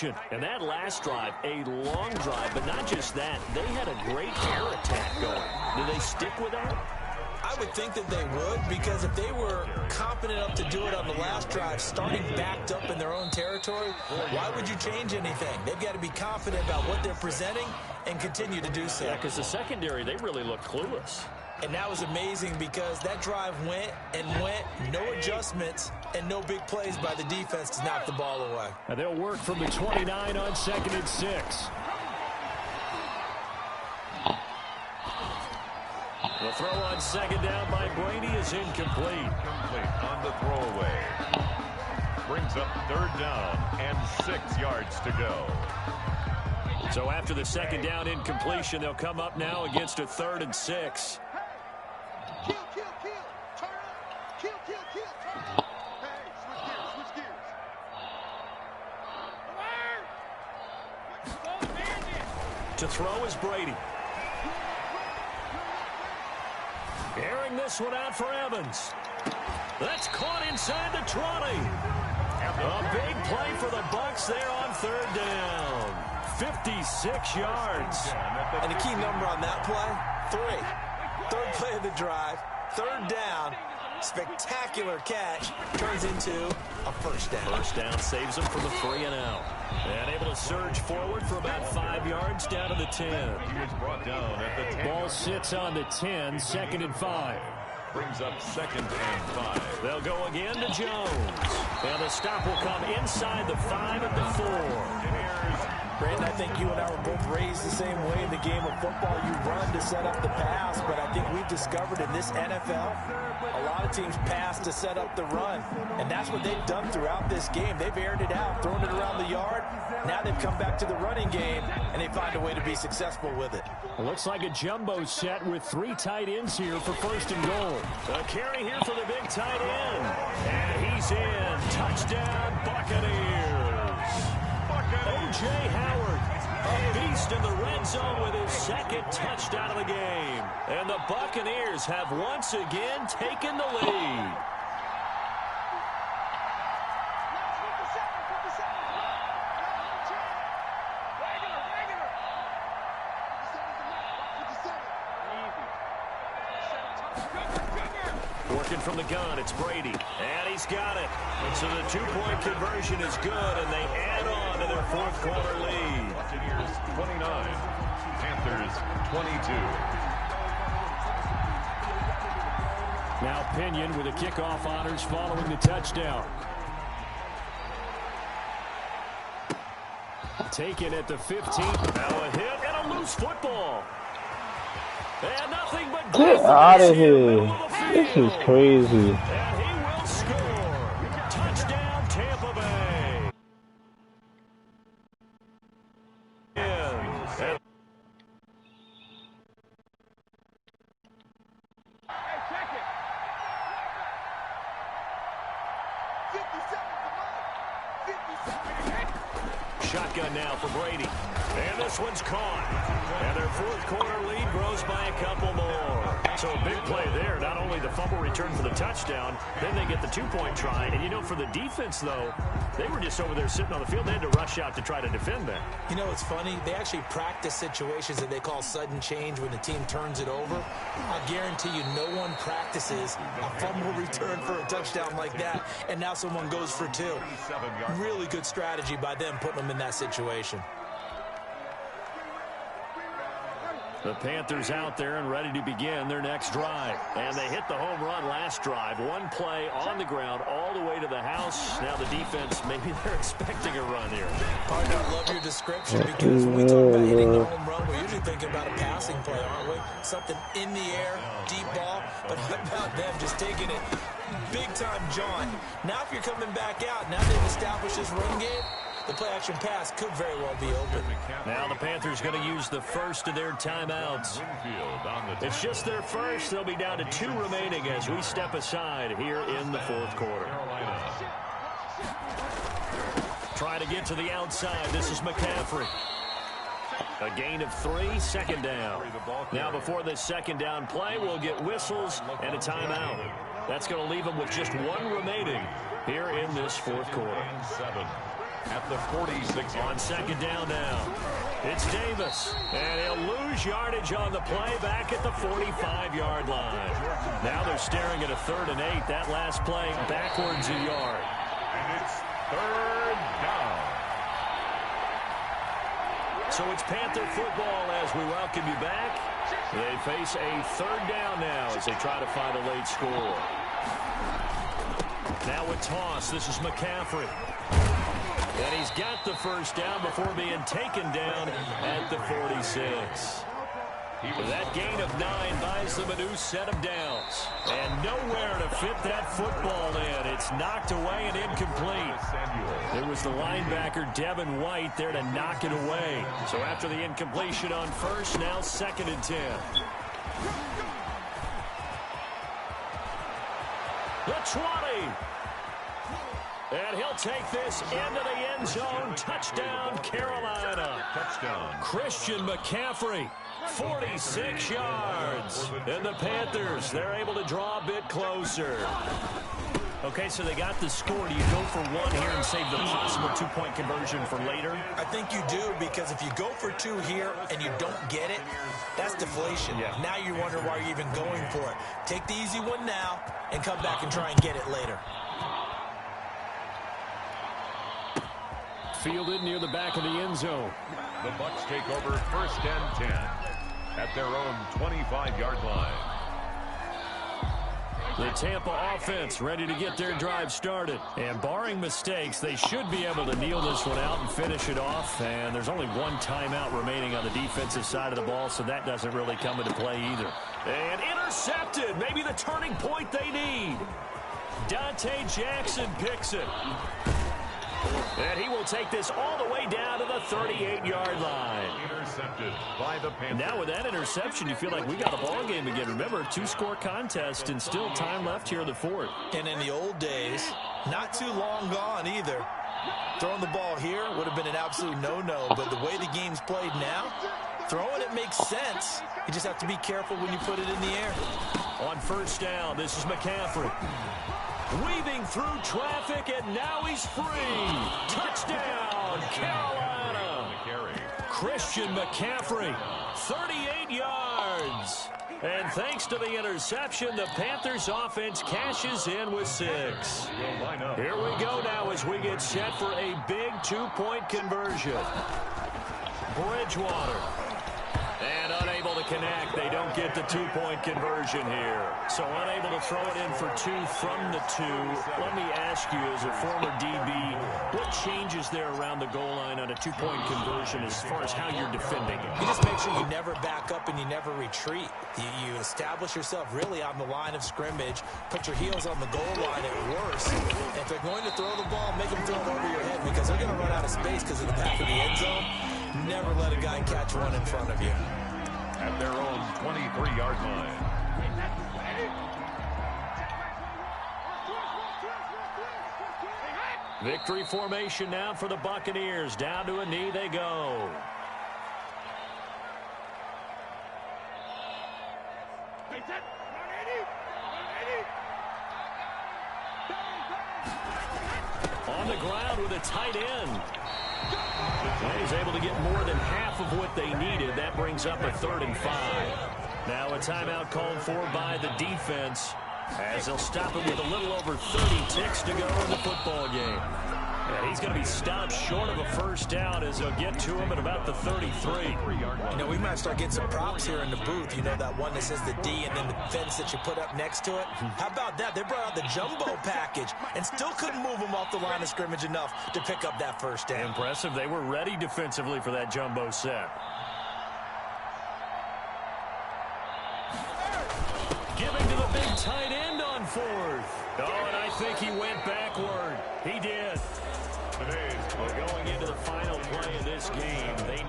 possession. And that last drive, a long drive, but not just that. They had a great air attack going. Do they stick with that? I would think that they would, because if they were confident enough to do it on the last drive, starting backed up in their own territory, why would you change anything? They've got to be confident about what they're presenting and continue to do so. Yeah, because the secondary, they really look clueless. And that was amazing because that drive went and went, no adjustments, and no big plays by the defense to knock the ball away. And they'll work from the 29 on 2nd and 6. The throw on 2nd down by Brady is incomplete. Complete on the throwaway. Brings up 3rd down and 6 yards to go. So after the 2nd down incompletion, they'll come up now against a 3rd and 6. Kill, kill, kill. Turn up. Kill, kill, kill. Turn up. Hey, switch gears, switch gears. To throw is Brady. Airing this one out for Evans. That's caught inside the 20. A big play for the Bucs there on 3rd down. 56 yards. And the key number on that play, 3. 3rd play of the drive, 3rd down, spectacular catch, turns into a 1st down. 1st down saves them from the 3 and out. And able to surge forward for about 5 yards down to the 10. He was brought down at the 10. Ball sits on the 10, 2nd and 5. Brings up 2nd and 5. They'll go again to Jones. And the stop will come inside the 5 at the 4. Brandon, I think you and I were both raised the same way in the game of football. You run to set up the pass, but I think we've discovered in this NFL, a lot of teams pass to set up the run, and that's what they've done throughout this game. They've aired it out, thrown it around the yard. Now they've come back to the running game, and they find a way to be successful with it. It looks like a jumbo set with 3 tight ends here for 1st and goal. A carry here for the big tight end. And he's in. Touchdown, Buccaneers. O.J. Howard, a beast in the red zone with his 2nd touchdown of the game. And the Buccaneers have once again taken the lead. Working from the gun, it's Brady. And he's got it. And so the 2-point conversion is good, and they add on to their 4th quarter lead. Buccaneers 29, Panthers 22. Now Pinion with the kickoff honors following the touchdown. Taken at the 15. Now a hit and a loose football. And nothing but get out of here. This is crazy. And he will score. Touchdown, Tampa Bay. And shotgun now for Brady. And this one's caught. And their 4th quarter lead grows by a couple more. So a big play there. Not only the fumble return for the touchdown, then they get the 2-point try. And, you know, for the defense, though, they were just over there sitting on the field. They had to rush out to try to defend that. You know, it's funny. They actually practice situations that they call sudden change when the team turns it over. I guarantee you no one practices a fumble return for a touchdown like that, and now someone goes for 2. Really good strategy by them putting them in that situation. The Panthers out there and ready to begin their next drive. And they hit the home run last drive. 1 play on the ground all the way to the house. Now the defense, maybe they're expecting a run here. Partner, I love your description, because when we talk about hitting the home run, we're usually thinking about a passing play, aren't we? Something in the air, deep ball. But how about them just taking it big-time jaunt? Now if you're coming back out, now they've established this run game, the play-action pass could very well be open. Now the Panthers going to use the first of their timeouts. It's just their first. They'll be down to 2 remaining as we step aside here in the 4th quarter. Try to get to the outside. This is McCaffrey. A gain of 3, 2nd down. Now before this 2nd down play, we'll get whistles and a timeout. That's going to leave them with just 1 remaining here in this 4th quarter. at the 46. On second down now. It's Davis, and he'll lose yardage on the play back at the 45-yard line. Now they're staring at a 3rd and 8. That last play backwards a yard. And it's 3rd down. So it's Panther football as we welcome you back. They face a 3rd down now as they try to find a late score. Now with toss, this is McCaffrey. And he's got the first down before being taken down at the 46. That gain of 9 buys them a new set of downs. And nowhere to fit that football in. It's knocked away and incomplete. It was the linebacker, Devin White, there to knock it away. So after the incompletion on first, now 2nd and 10. The 20. And he'll take this into the end zone. Touchdown, Carolina. Touchdown. Christian McCaffrey, 46 yards. And the Panthers, they're able to draw a bit closer. Okay, so they got the score. Do you go for 1 here and save the possible 2-point conversion for later? I think you do, because if you go for 2 here and you don't get it, that's deflation. Yeah. Now you wonder why you're even going for it. Take the easy one now and come back and try and get it later. Fielded near the back of the end zone. The Bucs take over 1st and 10 at their own 25-yard line. The Tampa offense ready to get their drive started. And barring mistakes, they should be able to kneel this one out and finish it off. And there's only 1 timeout remaining on the defensive side of the ball, so that doesn't really come into play either. And intercepted. Maybe the turning point they need. Dante Jackson picks it. And he will take this all the way down to the 38-yard line. Intercepted by the Panthers. Now with that interception, you feel like we got a ball game again. Remember, 2-score contest and still time left here in the 4th. And in the old days, not too long gone either. Throwing the ball here would have been an absolute no-no, but the way the game's played now, throwing it makes sense. You just have to be careful when you put it in the air. On first down, this is McCaffrey. Weaving through traffic, and now he's free. Touchdown, Carolina. Christian McCaffrey, 38 yards. And thanks to the interception, the Panthers offense cashes in with 6. Here we go now as we get set for a big 2-point conversion. Bridgewater. And unable to connect. They don't get the 2-point conversion here. So unable to throw it in for 2 from the 2. Let me ask you, as a former DB, what changes there around the goal line on a 2-point conversion as far as how you're defending it? You just make sure you never back up and you never retreat. You establish yourself really on the line of scrimmage. Put your heels on the goal line at worst. And if they're going to throw the ball, make them throw it over your head, because they're going to run out of space because of the path of the end zone. Never let a guy catch one in front of you. At their own 23-yard line. Victory formation now for the Buccaneers. Down to a knee they go. On the ground with a tight end. And he's able to get more than half of what they needed. That brings up a 3rd and 5. Now a timeout called for by the defense, as they'll stop it with a little over 30 ticks to go in the football game. And he's going to be stopped short of a first down as they'll get to him at about the 33. You know, we might start getting some props here in the booth. You know, that one that says the D and then the fence that you put up next to it. How about that? They brought out the jumbo package and still couldn't move them off the line of scrimmage enough to pick up that first down. Impressive. They were ready defensively for that jumbo set. Giving to the big tight end on 4th. Oh, and I think he went backward. He did. We're going into the final play of this game.